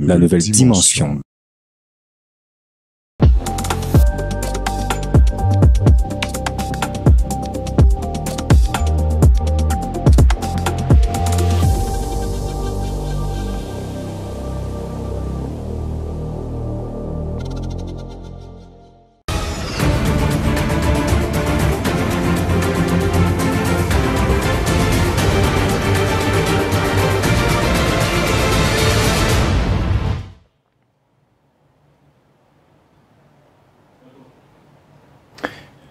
la nouvelle dimension.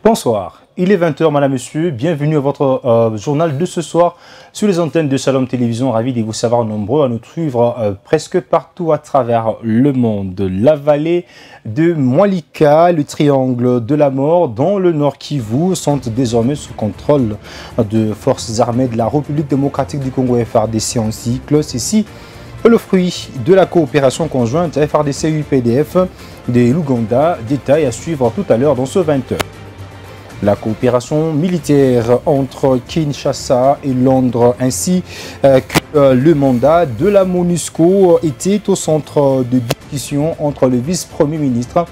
Bonsoir, il est 20h, madame, monsieur, bienvenue à votre journal de ce soir sur les antennes de Shalom Télévision. Ravi de vous savoir nombreux à nous suivre presque partout à travers le monde. La vallée de Mwalika, le triangle de la mort dans le Nord Kivu sont désormais sous contrôle de forces armées de la République démocratique du Congo FARDC en cycle. Ceci est le fruit de la coopération conjointe FARDC-UPDF de l'Ouganda, détail à suivre tout à l'heure dans ce 20h. La coopération militaire entre Kinshasa et Londres ainsi que le mandat de la MONUSCO était au centre de discussion entre le vice-premier ministre,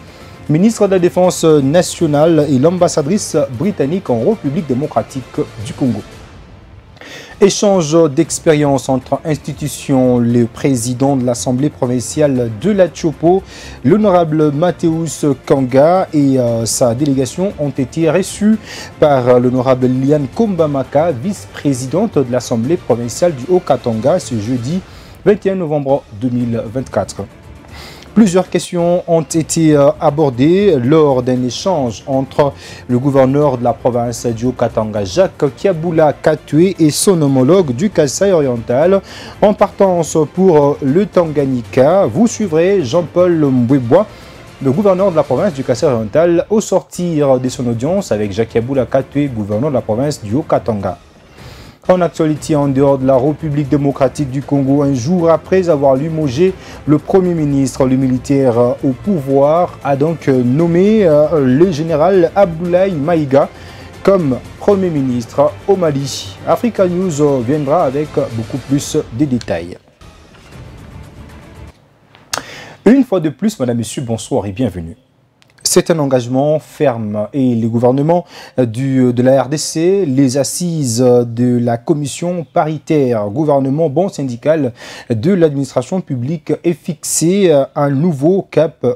ministre de la Défense nationale et l'ambassadrice britannique en République démocratique du Congo. Échange d'expérience entre institutions, le président de l'Assemblée provinciale de la Tchopo, l'honorable Mathéus Kanga et sa délégation ont été reçus par l'honorable Liane Kombamaka, vice-présidente de l'Assemblée provinciale du Haut-Katanga ce jeudi 21 novembre 2024. Plusieurs questions ont été abordées lors d'un échange entre le gouverneur de la province du Haut-Katanga, Jacques Kiabula Katwe, et son homologue du Kasaï oriental. En partance pour le Tanganyika, vous suivrez Jean-Paul Mbwebwa, le gouverneur de la province du Kasaï oriental, au sortir de son audience avec Jacques Kiabula Katwe, gouverneur de la province du Haut-Katanga. En actualité, en dehors de la République démocratique du Congo, un jour après avoir limogé le Premier ministre, le militaire au pouvoir a donc nommé le général Abdoulaye Maïga comme Premier ministre au Mali. Africa News viendra avec beaucoup plus de détails. Une fois de plus, madame, monsieur, bonsoir et bienvenue. C'est un engagement ferme et le gouvernement de la RDC, les assises de la commission paritaire gouvernement bon syndical de l'administration publique est fixé un nouveau cap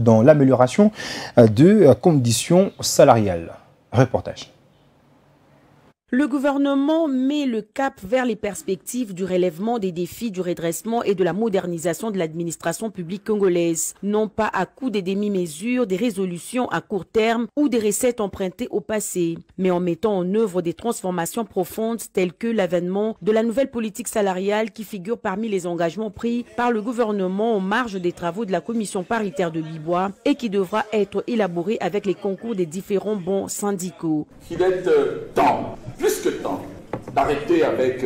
dans l'amélioration de conditions salariales. Reportage. Le gouvernement met le cap vers les perspectives du relèvement des défis du redressement et de la modernisation de l'administration publique congolaise, non pas à coup des demi-mesures, des résolutions à court terme ou des recettes empruntées au passé, mais en mettant en œuvre des transformations profondes telles que l'avènement de la nouvelle politique salariale qui figure parmi les engagements pris par le gouvernement en marge des travaux de la commission paritaire de Libois et qui devra être élaborée avec les concours des différents bons syndicaux. Il est temps, plus que temps, d'arrêter avec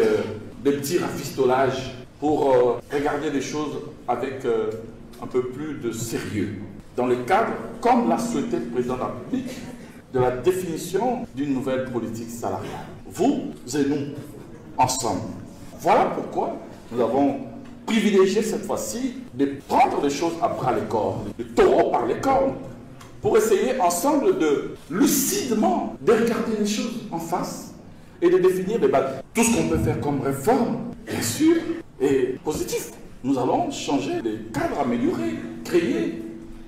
des petits rafistolages pour regarder les choses avec un peu plus de sérieux. Dans le cadre, comme l'a souhaité le président de la République, de la définition d'une nouvelle politique salariale. Vous et nous, ensemble. Voilà pourquoi nous avons privilégié cette fois-ci de prendre les choses à bras le corps, le taureau par les cornes, pour essayer ensemble de lucidement de regarder les choses en face et de définir des bases. Tout ce qu'on peut faire comme réforme, bien sûr, est positif. Nous allons changer les cadres améliorés, créer.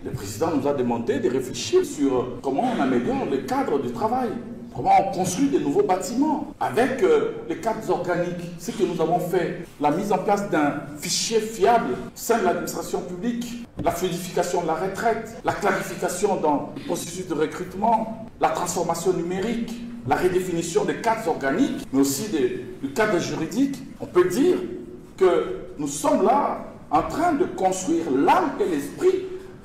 Le président nous a demandé de réfléchir sur comment on améliore le cadre du travail, comment on construit de nouveaux bâtiments avec les cadres organiques. Ce que nous avons fait, la mise en place d'un fichier fiable au sein de l'administration publique, la fluidification de la retraite, la clarification dans le processus de recrutement, la transformation numérique, la redéfinition des cadres organiques, mais aussi du cadre juridique. On peut dire que nous sommes là en train de construire l'âme et l'esprit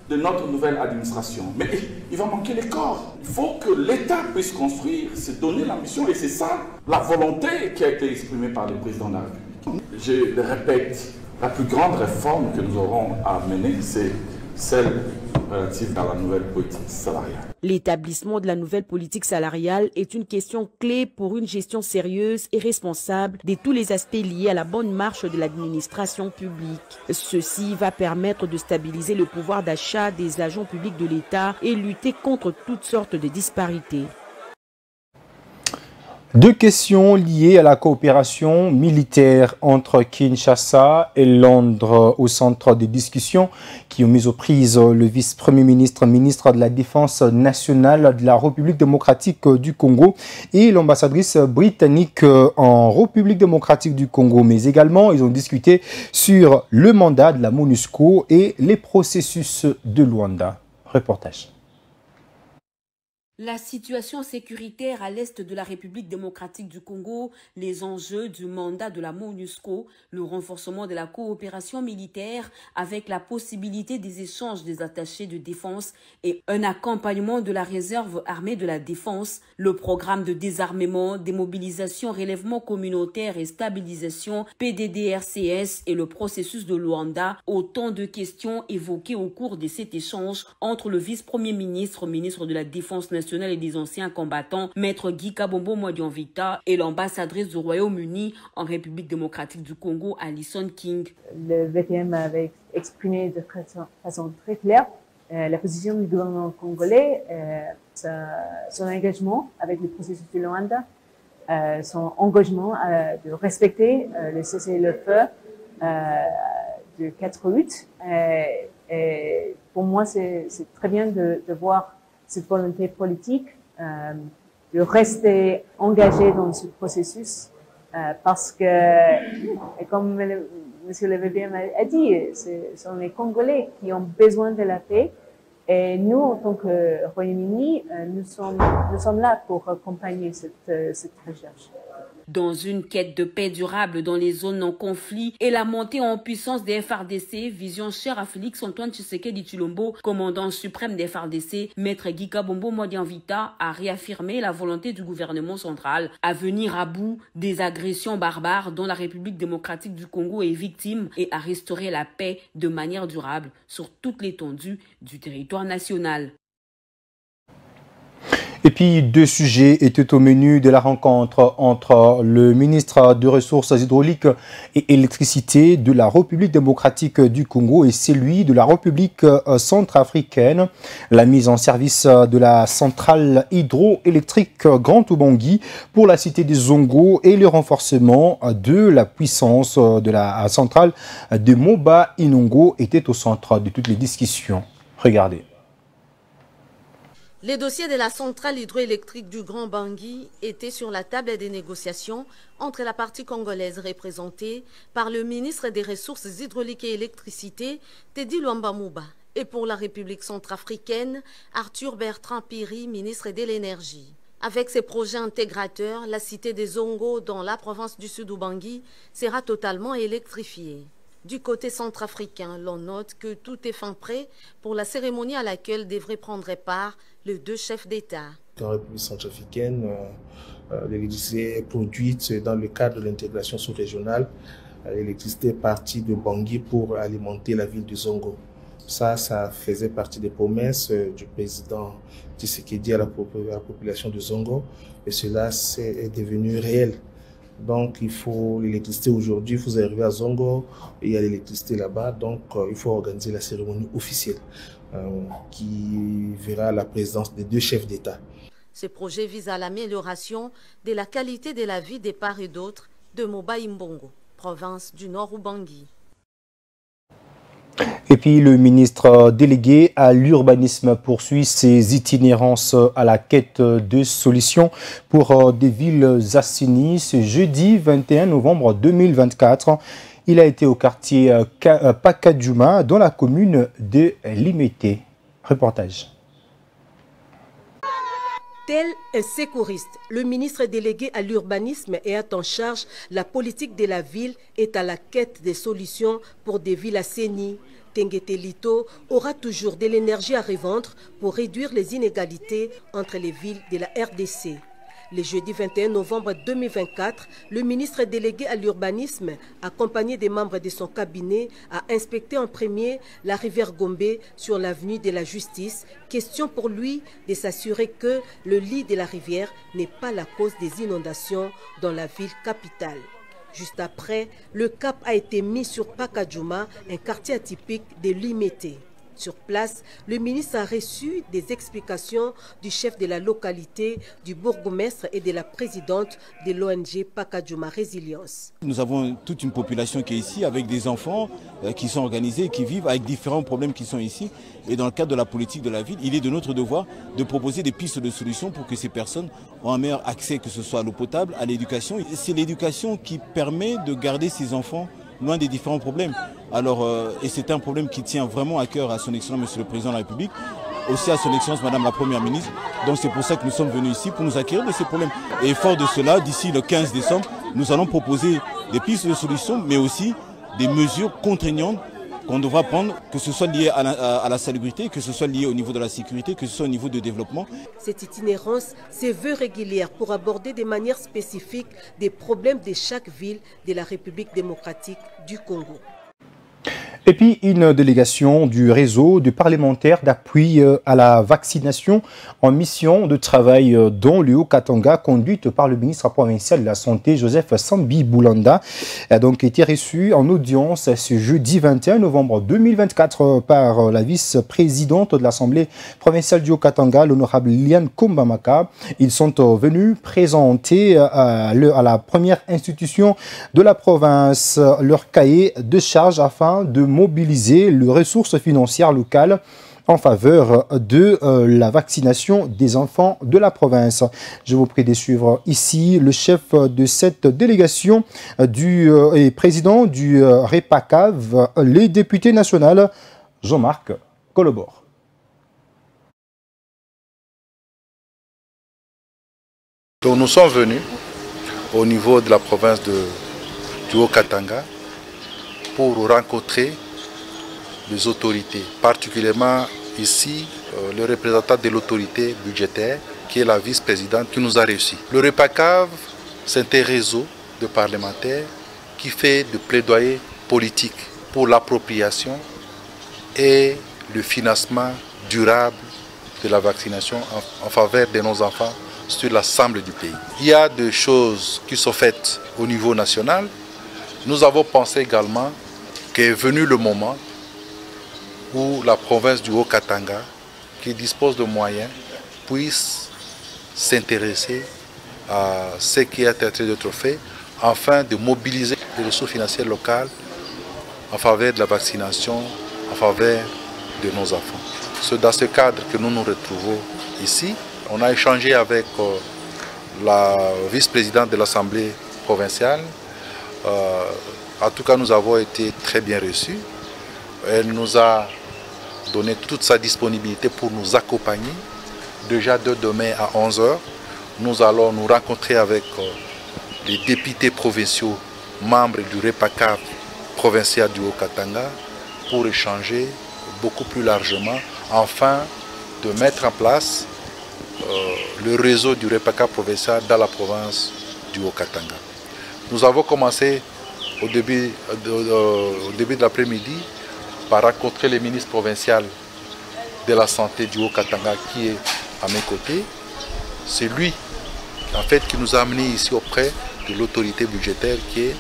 de notre nouvelle administration. Mais il va manquer les corps. Il faut que l'État puisse construire, se donner la mission, et c'est ça la volonté qui a été exprimée par le président de la République. Je le répète, la plus grande réforme que nous aurons à mener, c'est celle relative à la nouvelle politique salariale. L'établissement de la nouvelle politique salariale est une question clé pour une gestion sérieuse et responsable de tous les aspects liés à la bonne marche de l'administration publique. Ceci va permettre de stabiliser le pouvoir d'achat des agents publics de l'État et lutter contre toutes sortes de disparités. Deux questions liées à la coopération militaire entre Kinshasa et Londres au centre des discussions qui ont mis aux prises le vice-premier ministre, ministre de la Défense nationale de la République démocratique du Congo et l'ambassadrice britannique en République démocratique du Congo. Mais également, ils ont discuté sur le mandat de la MONUSCO et les processus de Luanda. Reportage. La situation sécuritaire à l'est de la République démocratique du Congo, les enjeux du mandat de la MONUSCO, le renforcement de la coopération militaire avec la possibilité des échanges des attachés de défense et un accompagnement de la réserve armée de la défense, le programme de désarmement, démobilisation, relèvement communautaire et stabilisation PDDRCS et le processus de Luanda, autant de questions évoquées au cours de cet échange entre le vice-premier ministre, ministre de la Défense nationale et des anciens combattants, Maître Guy Kabombo Mwadianvita, et l'ambassadrice du Royaume-Uni en République démocratique du Congo, Alison King. Le VTM avait exprimé de façon très claire la position du gouvernement congolais, son engagement avec le processus de Luanda, son engagement de respecter le cessez-le-feu de 4 août. Et pour moi, c'est très bien de voir cette volonté politique de rester engagé dans ce processus parce que, comme Monsieur le VPM a dit, ce sont les Congolais qui ont besoin de la paix et nous, en tant que Royaume-Uni, nous sommes là pour accompagner cette recherche. Dans une quête de paix durable dans les zones en conflit et la montée en puissance des FARDC, vision chère à Félix-Antoine Tshisekedi Tshilombo, commandant suprême des FARDC, Maître Guy Kabombo Mwadianvita a réaffirmé la volonté du gouvernement central à venir à bout des agressions barbares dont la République démocratique du Congo est victime et à restaurer la paix de manière durable sur toute l'étendue du territoire national. Et puis, deux sujets étaient au menu de la rencontre entre le ministre des Ressources hydrauliques et électricité de la République démocratique du Congo et celui de la République centrafricaine. La mise en service de la centrale hydroélectrique Grand Ubangi pour la cité des Zongo et le renforcement de la puissance de la centrale de Moba Inongo étaient au centre de toutes les discussions. Regardez. Les dossiers de la centrale hydroélectrique du Grand Bangui étaient sur la table des négociations entre la partie congolaise représentée par le ministre des Ressources hydrauliques et électricité, Teddy Luamba Mouba, et pour la République centrafricaine, Arthur Bertrand Piri, ministre de l'Énergie. Avec ces projets intégrateurs, la cité des Zongo, dans la province du Sud-Ubangi, sera totalement électrifiée. Du côté centrafricain, l'on note que tout est fin prêt pour la cérémonie à laquelle devraient prendre part les deux chefs d'État. En République centrafricaine, l'électricité est produite dans le cadre de l'intégration sous-régionale. L'électricité est partie de Bangui pour alimenter la ville de Zongo. Ça faisait partie des promesses du président Tshisekedi à la population de Zongo. Et cela est devenu réel. Donc, il faut l'électricité aujourd'hui, vous arrivez à Zongo, il y a l'électricité là-bas, donc il faut organiser la cérémonie officielle qui verra la présence des deux chefs d'État. Ce projet vise à l'amélioration de la qualité de la vie des part et d'autres de Moba Imbongo, province du Nord-Ubangi. Et puis le ministre délégué à l'urbanisme poursuit ses itinérances à la quête de solutions pour des villes assainies. Ce jeudi 21 novembre 2024, il a été au quartier Pakadjouma dans la commune de Limete. Reportage. Tel un secouriste, le ministre délégué à l'urbanisme ayant en charge la politique de la ville est à la quête des solutions pour des villes assainies. Tengetelito aura toujours de l'énergie à revendre pour réduire les inégalités entre les villes de la RDC. Le jeudi 21 novembre 2024, le ministre délégué à l'urbanisme, accompagné des membres de son cabinet, a inspecté en premier la rivière Gombe sur l'avenue de la Justice. Question pour lui de s'assurer que le lit de la rivière n'est pas la cause des inondations dans la ville capitale. Juste après, le cap a été mis sur Pakadjouma, un quartier atypique de Limete. Sur place, le ministre a reçu des explications du chef de la localité, du bourgmestre et de la présidente de l'ONG Pakadjouma Résilience. Nous avons toute une population qui est ici avec des enfants qui sont organisés, qui vivent avec différents problèmes qui sont ici. Et dans le cadre de la politique de la ville, il est de notre devoir de proposer des pistes de solutions pour que ces personnes aient un meilleur accès, que ce soit à l'eau potable, à l'éducation. C'est l'éducation qui permet de garder ces enfants loin des différents problèmes. Alors, et c'est un problème qui tient vraiment à cœur à son Excellence Monsieur le Président de la République, aussi à son Excellence Madame la Première Ministre. Donc c'est pour ça que nous sommes venus ici, pour nous acquérir de ces problèmes. Et fort de cela, d'ici le 15 décembre, nous allons proposer des pistes de solutions, mais aussi des mesures contraignantes qu'on devra prendre, que ce soit lié à la salubrité, que ce soit lié au niveau de la sécurité, que ce soit au niveau du développement. Cette itinérance se veut régulière pour aborder de manière spécifique des problèmes de chaque ville de la République démocratique du Congo. Et puis une délégation du réseau de parlementaires d'appui à la vaccination en mission de travail dans le Haut-Katanga, conduite par le ministre provincial de la Santé, Joseph Sambi Boulanda, a donc été reçue en audience ce jeudi 21 novembre 2024 par la vice-présidente de l'Assemblée provinciale du Haut-Katanga, l'honorable Liane Kombamaka. Ils sont venus présenter à la première institution de la province leur cahier de charges afin de mobiliser les ressources financières locales en faveur de la vaccination des enfants de la province. Je vous prie de suivre ici le chef de cette délégation et président du REPACAV, le député national Jean-Marc Colobor. Donc nous sommes venus au niveau de la province du Haut-Katanga pour rencontrer les autorités, particulièrement ici le représentant de l'autorité budgétaire qui est la vice-présidente qui nous a reçus. Le REPACAV, c'est un réseau de parlementaires qui fait de plaidoyer politique pour l'appropriation et le financement durable de la vaccination en faveur de nos enfants sur l'ensemble du pays. Il y a des choses qui sont faites au niveau national. Nous avons pensé également qu'est venu le moment où la province du Haut-Katanga, qui dispose de moyens, puisse s'intéresser à ce qui est en train d'être fait afin de mobiliser les ressources financières locales en faveur de la vaccination, en faveur de nos enfants. C'est dans ce cadre que nous nous retrouvons ici. On a échangé avec la vice-présidente de l'Assemblée provinciale. En tout cas, nous avons été très bien reçus. Elle nous a donné toute sa disponibilité pour nous accompagner. Déjà de demain à 11 h, nous allons nous rencontrer avec les députés provinciaux, membres du REPACAV provincial du Haut-Katanga, pour échanger beaucoup plus largement, afin de mettre en place le réseau du REPACAV provincial dans la province du Haut-Katanga. Nous avons commencé au début de l'après-midi par rencontrer le ministre provincial de la Santé du Haut-Katanga qui est à mes côtés. C'est lui en fait qui nous a amenés ici auprès de l'autorité budgétaire qui est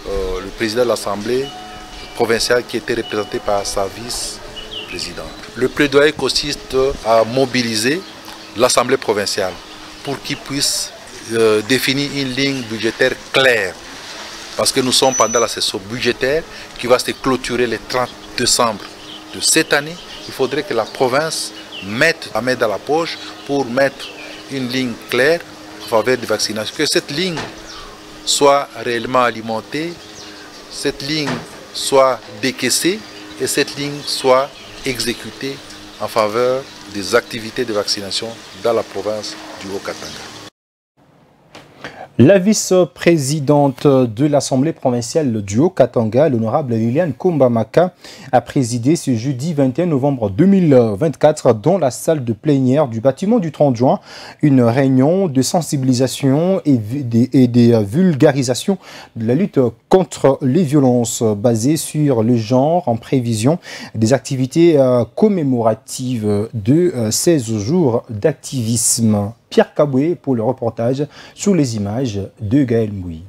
le président de l'Assemblée provinciale qui était représenté par sa vice-présidente. Le plaidoyer consiste à mobiliser l'Assemblée provinciale pour qu'il puisse définir une ligne budgétaire claire. Parce que nous sommes pendant la session budgétaire qui va se clôturer le 30 décembre de cette année. Il faudrait que la province mette la main dans la poche pour mettre une ligne claire en faveur de vaccination. Que cette ligne soit réellement alimentée, cette ligne soit décaissée et cette ligne soit exécutée en faveur des activités de vaccination dans la province du Haut-Katanga. La vice-présidente de l'Assemblée provinciale du Haut-Katanga, l'honorable Liliane Kombamaka, a présidé ce jeudi 21 novembre 2024 dans la salle de plénière du bâtiment du 30 juin une réunion de sensibilisation et des vulgarisations de la lutte contre les violences basées sur le genre en prévision des activités commémoratives de 16 jours d'activisme. Pierre Kaboué pour le reportage sur les images de Gaël Mouy.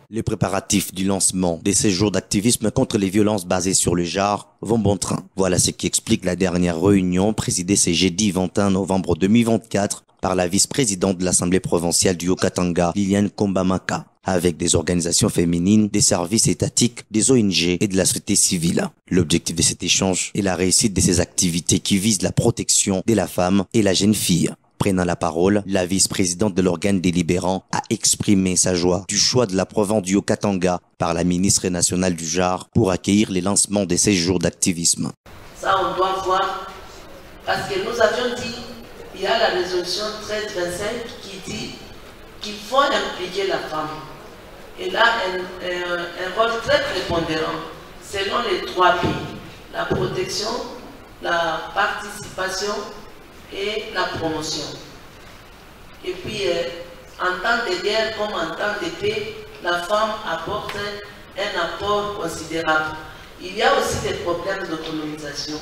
Les préparatifs du lancement de ces jours d'activisme contre les violences basées sur le genre vont bon train. Voilà ce qui explique la dernière réunion présidée ce jeudi 21 novembre 2024 par la vice-présidente de l'Assemblée provinciale du Haut-Katanga, Liliane Kombamaka, avec des organisations féminines, des services étatiques, des ONG et de la société civile. L'objectif de cet échange est la réussite de ces activités qui visent la protection de la femme et la jeune fille. Prenant la parole, la vice-présidente de l'organe délibérant a exprimé sa joie du choix de la province du Haut-Katanga par la ministre nationale du genre pour accueillir les lancements de ces jours d'activisme. Ça, on doit voir, parce que nous avions dit, il y a la résolution 1325 qui dit qu'il faut impliquer la femme. Elle a un rôle très prépondérant selon les 3 pays. La protection, la participation et la promotion. Et puis, en temps de guerre comme en temps de paix, la femme apporte un apport considérable. Il y a aussi des problèmes d'autonomisation.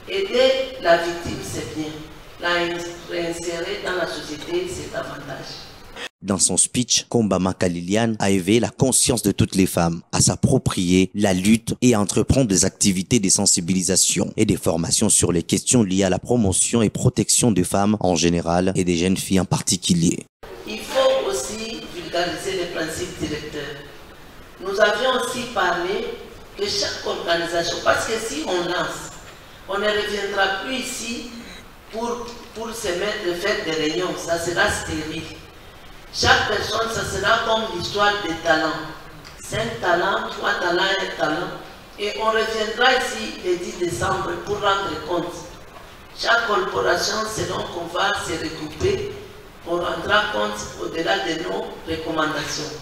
Aider la victime, c'est bien. La réinsérer dans la société, c'est davantage. Dans son speech, Kombamaka Liliane a éveillé la conscience de toutes les femmes à s'approprier la lutte et à entreprendre des activités de sensibilisation et des formations sur les questions liées à la promotion et protection des femmes en général et des jeunes filles en particulier. Il faut aussi vulgariser les principes directeurs. Nous avions aussi parlé que chaque organisation, parce que si on lance, on ne reviendra plus ici pour se mettre de faire des réunions, ça sera stérile. Chaque personne, ça sera comme l'histoire des talents. 5 talents, 3 talents, 1 talent. Et on reviendra ici le 10 décembre pour rendre compte. Chaque corporation, selon qu'on va se regrouper, on rendra compte au-delà de nos recommandations.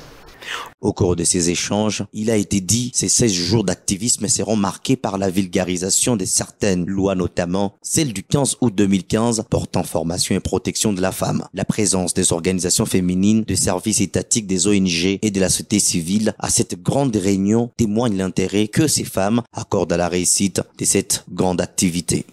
Au cours de ces échanges, il a été dit que ces 16 jours d'activisme seront marqués par la vulgarisation de certaines lois, notamment celle du 15 août 2015 portant formation et protection de la femme. La présence des organisations féminines, des services étatiques, des ONG et de la société civile à cette grande réunion témoigne l'intérêt que ces femmes accordent à la réussite de cette grande activité.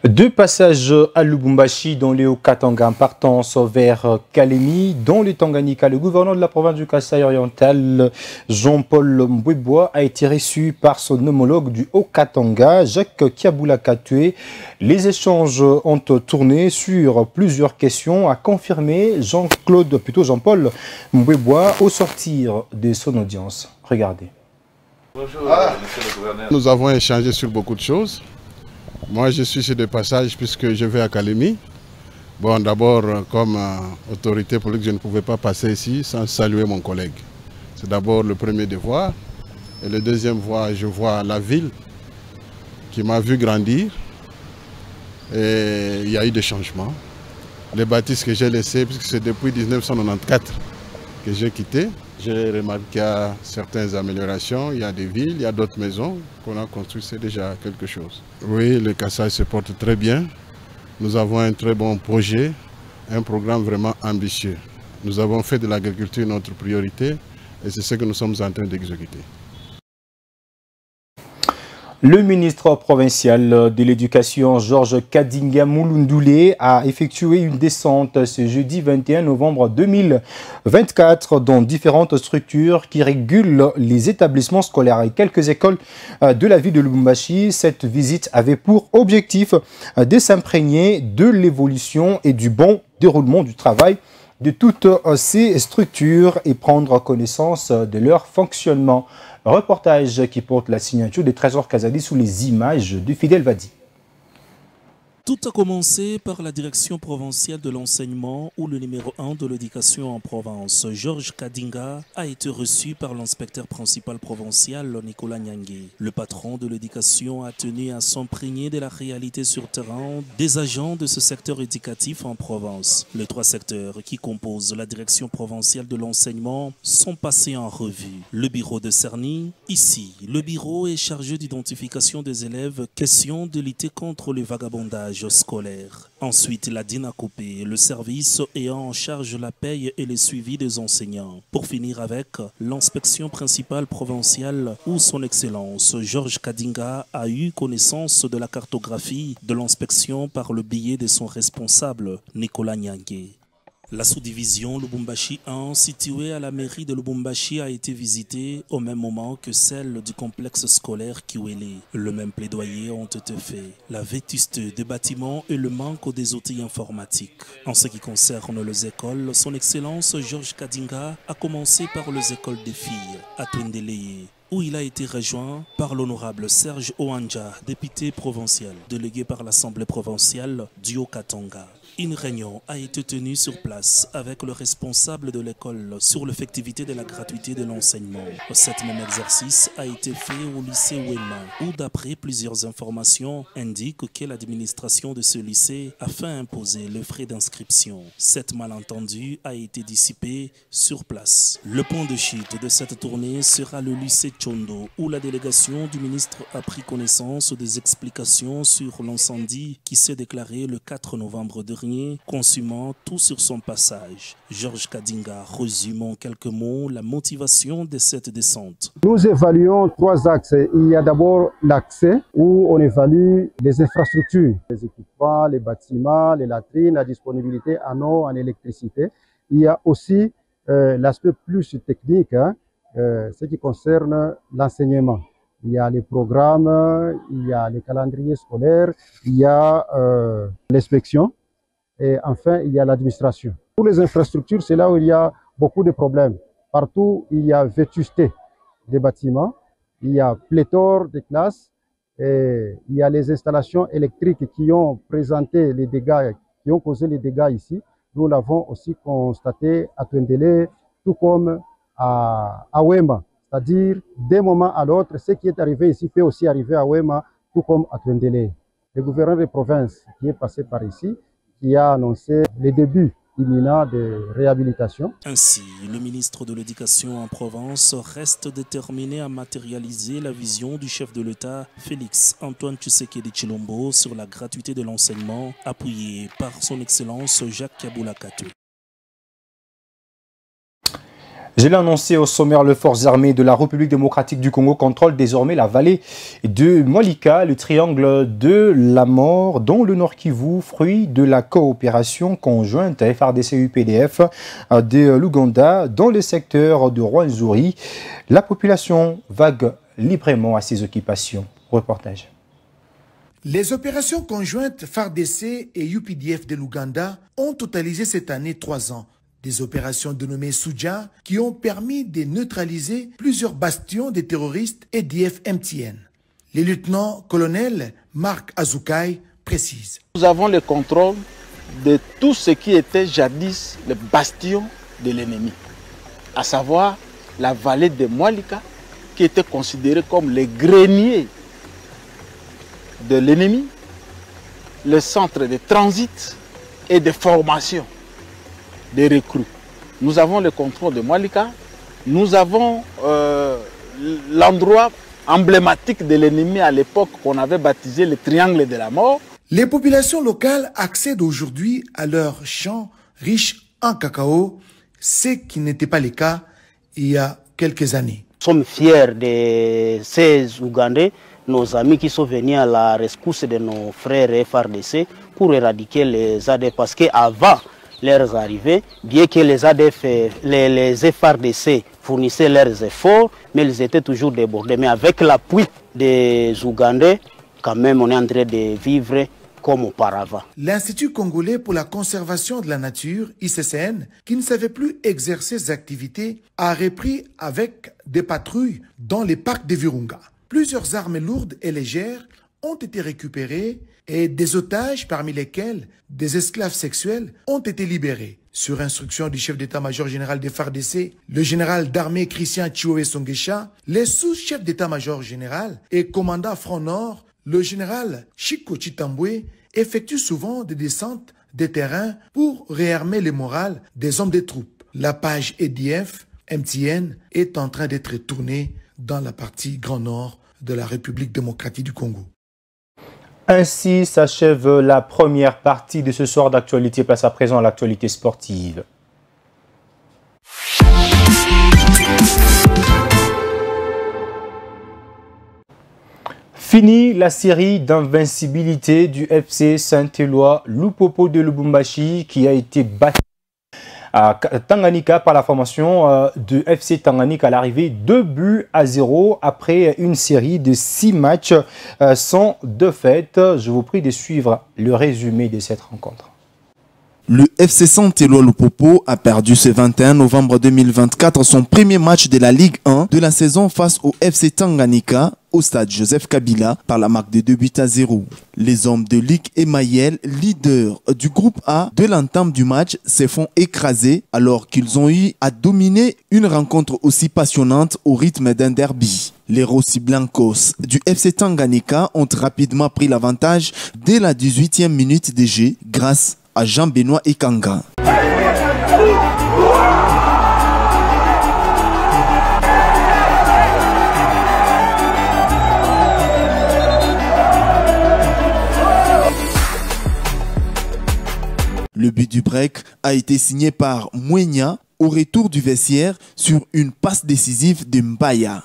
2 passages à Lubumbashi dans le Haut-Katanga en partance vers Kalemi. Dans le Tanganyika, le gouverneur de la province du Kasaï oriental, Jean-Paul Mbweboa, a été reçu par son homologue du Haut-Katanga, Jacques Kiabula-Katoué. Les échanges ont tourné sur plusieurs questions, a confirmé Jean-Paul Mbweboa au sortir de son audience. Regardez. Bonjour, monsieur le gouverneur. Nous avons échangé sur beaucoup de choses. Moi, je suis sur des passages puisque je vais à Kalemi. Bon, d'abord, comme autorité politique, je ne pouvais pas passer ici sans saluer mon collègue. C'est d'abord le premier devoir. Et le deuxième devoir, je vois la ville qui m'a vu grandir. Et il y a eu des changements. Les bâtisses que j'ai laissées, puisque c'est depuis 1994 que j'ai quitté, j'ai remarqué qu'il y a certaines améliorations, il y a des villes, il y a d'autres maisons qu'on a construites, c'est déjà quelque chose. Oui, le Kasaï se porte très bien. Nous avons un très bon projet, un programme vraiment ambitieux. Nous avons fait de l'agriculture notre priorité et c'est ce que nous sommes en train d'exécuter. Le ministre provincial de l'Éducation, Georges Kadinga Moulundoulé, a effectué une descente ce jeudi 21 novembre 2024 dans différentes structures qui régulent les établissements scolaires et quelques écoles de la ville de Lubumbashi. Cette visite avait pour objectif de s'imprégner de l'évolution et du bon déroulement du travail de toutes ces structures et prendre connaissance de leur fonctionnement. Reportage qui porte la signature de Trésor Kazadi sous les images de Fidel Vadi. Tout a commencé par la direction provinciale de l'enseignement où le numéro 1 de l'éducation en Provence, Georges Kadinga, a été reçu par l'inspecteur principal provincial Nicolas Nyangé. Le patron de l'éducation a tenu à s'imprégner de la réalité sur terrain des agents de ce secteur éducatif en Provence. Les 3 secteurs qui composent la direction provinciale de l'enseignement sont passés en revue. Le bureau de Cerny, ici, le bureau est chargé d'identification des élèves, question de lutter contre le vagabondage scolaire. Ensuite, la DINACOPé, le service ayant en charge la paye et le suivi des enseignants. Pour finir avec l'inspection principale provinciale où son excellence Georges Kadinga a eu connaissance de la cartographie de l'inspection par le biais de son responsable Nicolas Nyangé. La sous-division Lubumbashi 1, située à la mairie de Lubumbashi, a été visitée au même moment que celle du complexe scolaire Kiwele. Le même plaidoyer ont été faits. La vétusté des bâtiments et le manque des outils informatiques. En ce qui concerne les écoles, son excellence Georges Kadinga a commencé par les écoles des filles à Twendeleye, où il a été rejoint par l'honorable Serge Oanja, député provincial, délégué par l'Assemblée provinciale du Haut-Katanga. Une réunion a été tenue sur place avec le responsable de l'école sur l'effectivité de la gratuité de l'enseignement. Cet même exercice a été fait au lycée Wema, où d'après plusieurs informations indiquent que l'administration de ce lycée a fait imposer les frais d'inscription. Cet malentendu a été dissipé sur place. Le point de chute de cette tournée sera le lycée Chondo, où la délégation du ministre a pris connaissance des explications sur l'incendie qui s'est déclaré le 4 novembre dernier, consumant tout sur son passage. Georges Kadinga résume en quelques mots la motivation de cette descente. Nous évaluons 3 axes. Il y a d'abord l'accès où on évalue les infrastructures, les équipements, les bâtiments, les latrines, la disponibilité en eau, en électricité. Il y a aussi l'aspect plus technique, ce qui concerne l'enseignement. Il y a les programmes, il y a les calendriers scolaires, il y a l'inspection. Et enfin, il y a l'administration. Pour les infrastructures, c'est là où il y a beaucoup de problèmes. Partout, il y a vétusté des bâtiments, il y a pléthore de classes, et il y a les installations électriques qui ont présenté les dégâts, qui ont causé les dégâts ici. Nous l'avons aussi constaté à Twendeleye, tout comme à Wema. C'est-à-dire, d'un moment à l'autre, ce qui est arrivé ici peut aussi arriver à Wema, tout comme à Twendeleye. Le gouverneur de province qui est passé par ici, qui a annoncé les débuts imminents de réhabilitation. Ainsi, le ministre de l'Éducation en Provence reste déterminé à matérialiser la vision du chef de l'État, Félix Antoine Tshisekedi Tshilombo, sur la gratuité de l'enseignement, appuyé par son excellence Jacques Kabula Kato. Je l'ai annoncé au sommaire, les forces armées de la République démocratique du Congo contrôlent désormais la vallée de Mwalika, le triangle de la mort, dont le Nord Kivu, fruit de la coopération conjointe FARDC-UPDF de l'Ouganda dans le secteur de Rwenzori. La population vague librement à ses occupations. Reportage. Les opérations conjointes FARDC et UPDF de l'Ouganda ont totalisé cette année 3 ans. Des opérations dénommées Souja qui ont permis de neutraliser plusieurs bastions des terroristes EDF-MTN. Le lieutenant-colonel Marc Azoukai précise. Nous avons le contrôle de tout ce qui était jadis le bastion de l'ennemi, à savoir la vallée de Mwalika qui était considérée comme le grenier de l'ennemi, le centre de transit et de formation des recrues. Nous avons le contrôle de Mwalika, nous avons l'endroit emblématique de l'ennemi à l'époque qu'on avait baptisé le triangle de la mort. Les populations locales accèdent aujourd'hui à leurs champs riches en cacao, ce qui n'était pas le cas il y a quelques années. Nous sommes fiers de ces Ougandais, nos amis qui sont venus à la rescousse de nos frères FARDC pour éradiquer les ADF, parce qu'avant leurs arrivées, bien que les ADF, les FARDC fournissaient leurs efforts, mais ils étaient toujours débordés. Mais avec l'appui des Ougandais, quand même, on est en train de vivre comme auparavant. L'Institut congolais pour la conservation de la nature, ICCN, qui ne savait plus exercer ses activités, a repris avec des patrouilles dans les parcs de Virunga. Plusieurs armes lourdes et légères ont été récupérées et des otages, parmi lesquels des esclaves sexuels, ont été libérés. Sur instruction du chef d'état-major général des FARDC, le général d'armée Christian Chioué Songesha, les sous-chefs d'état-major général et commandant Front Nord, le général Chiko Chitambwe, effectuent souvent des descentes des terrains pour réarmer le moral des hommes des troupes. La page EDF, MTN, est en train d'être tournée dans la partie Grand Nord de la République démocratique du Congo. Ainsi s'achève la première partie de ce soir d'actualité. Place à présent à l'actualité sportive. Fini la série d'invincibilité du FC Saint-Éloi Lupopo de Lubumbashi qui a été battu à Tanganyika par la formation de FC Tanganyika à l'arrivée 2-0 après une série de 6 matchs sans défaite. Je vous prie de suivre le résumé de cette rencontre. Le FC Saint-Éloi Lupopo a perdu ce 21 novembre 2024 son premier match de la Ligue 1 de la saison face au FC Tanganyika au stade Joseph Kabila par la marque de 2-0. Les hommes de Ligue Emayel, leaders du groupe A de l'entame du match, se font écraser alors qu'ils ont eu à dominer une rencontre aussi passionnante au rythme d'un derby. Les Rossi Blancos du FC Tanganyika ont rapidement pris l'avantage dès la 18e minute de jeu grâce à Jean-Benoît Ekanga. Le but du break a été signé par Mouenya au retour du vestiaire sur une passe décisive de Mbaya.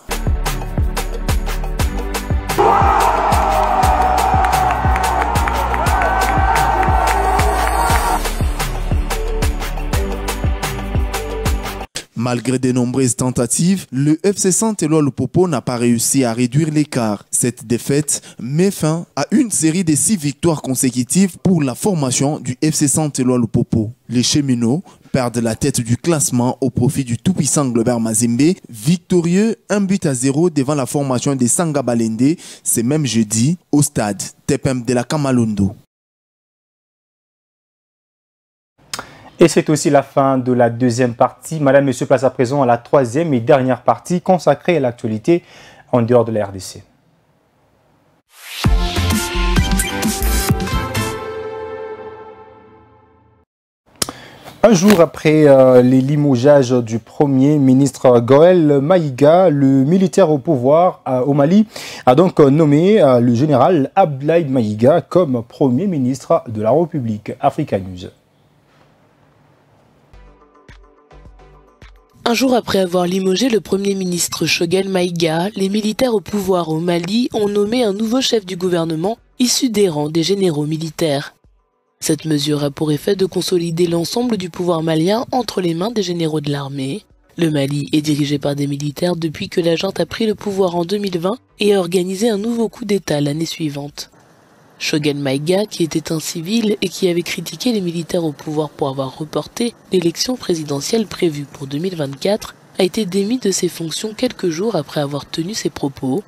Malgré de nombreuses tentatives, le FC Saint-Éloi Lupopo n'a pas réussi à réduire l'écart. Cette défaite met fin à une série de 6 victoires consécutives pour la formation du FC Saint-Éloi Lupopo. Les cheminots perdent la tête du classement au profit du tout-puissant Globert Mazembe, victorieux 1-0 devant la formation des Sanga Balende, ce même jeudi au stade Tepem de la Kamalondo. Et c'est aussi la fin de la deuxième partie. Madame, Monsieur, place à présent à la troisième et dernière partie consacrée à l'actualité en dehors de la RDC. Un jour après les limogeages du Premier ministre Goël Maïga, le militaire au pouvoir au Mali a donc nommé le général Abdoulaye Maïga comme Premier ministre de la République. Africa News. Un jour après avoir limogé le Premier ministre Choguel Maïga, les militaires au pouvoir au Mali ont nommé un nouveau chef du gouvernement issu des rangs des généraux militaires. Cette mesure a pour effet de consolider l'ensemble du pouvoir malien entre les mains des généraux de l'armée. Le Mali est dirigé par des militaires depuis que la junte a pris le pouvoir en 2020 et a organisé un nouveau coup d'État l'année suivante. Choguel Maïga, qui était un civil et qui avait critiqué les militaires au pouvoir pour avoir reporté l'élection présidentielle prévue pour 2024, a été démis de ses fonctions quelques jours après avoir tenu ses propos.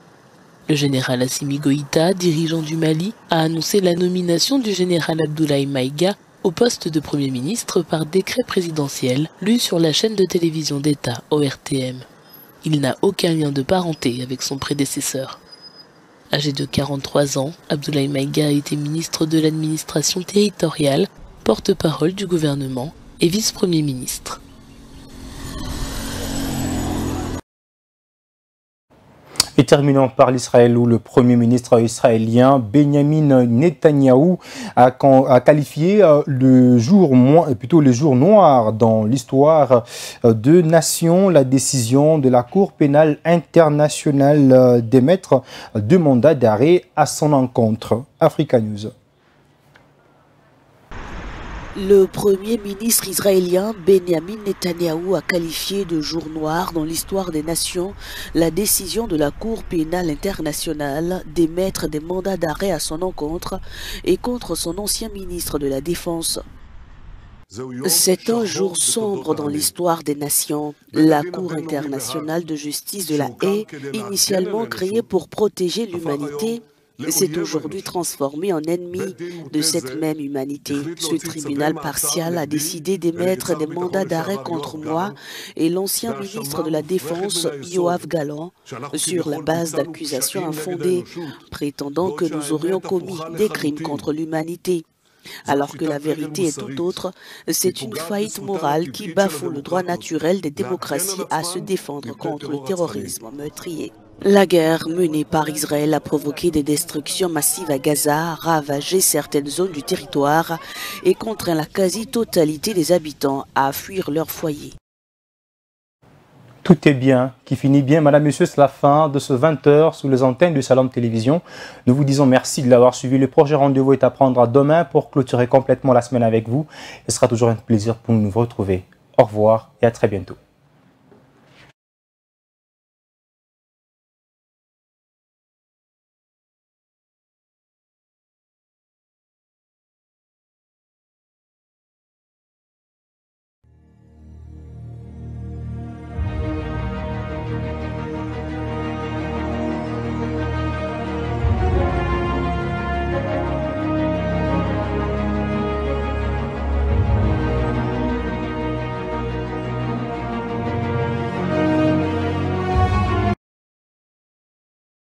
Le général Assimi Goïta, dirigeant du Mali, a annoncé la nomination du général Abdoulaye Maïga au poste de Premier ministre par décret présidentiel, lu sur la chaîne de télévision d'État ORTM. Il n'a aucun lien de parenté avec son prédécesseur. Âgé de 43 ans, Abdoulaye Maïga a été ministre de l'administration territoriale, porte-parole du gouvernement et vice-premier ministre. Et terminons par l'Israël où le Premier ministre israélien Benjamin Netanyahou a qualifié le jour noir dans l'histoire de nation, la décision de la Cour pénale internationale d'émettre 2 mandats d'arrêt à son encontre. Africa News. Le Premier ministre israélien Benjamin Netanyahou a qualifié de jour noir dans l'histoire des nations la décision de la Cour pénale internationale d'émettre des mandats d'arrêt à son encontre et contre son ancien ministre de la Défense. C'est un jour sombre dans l'histoire des nations. La Cour internationale de justice de la Haye, initialement créée pour protéger l'humanité, s'est aujourd'hui transformé en ennemi de cette même humanité. Ce tribunal partial a décidé d'émettre des mandats d'arrêt contre moi et l'ancien ministre de la Défense, Yoav Gallant, sur la base d'accusations infondées, prétendant que nous aurions commis des crimes contre l'humanité. Alors que la vérité est tout autre, c'est une faillite morale qui bafoue le droit naturel des démocraties à se défendre contre le terrorisme meurtrier. La guerre menée par Israël a provoqué des destructions massives à Gaza, ravagé certaines zones du territoire et contraint la quasi-totalité des habitants à fuir leur foyer. Tout est bien, qui finit bien. Madame, Monsieur, c'est la fin de ce 20h sous les antennes de Shalom Télévision. Nous vous disons merci de l'avoir suivi. Le prochain rendez-vous est à prendre à demain pour clôturer complètement la semaine avec vous. Ce sera toujours un plaisir pour nous retrouver. Au revoir et à très bientôt.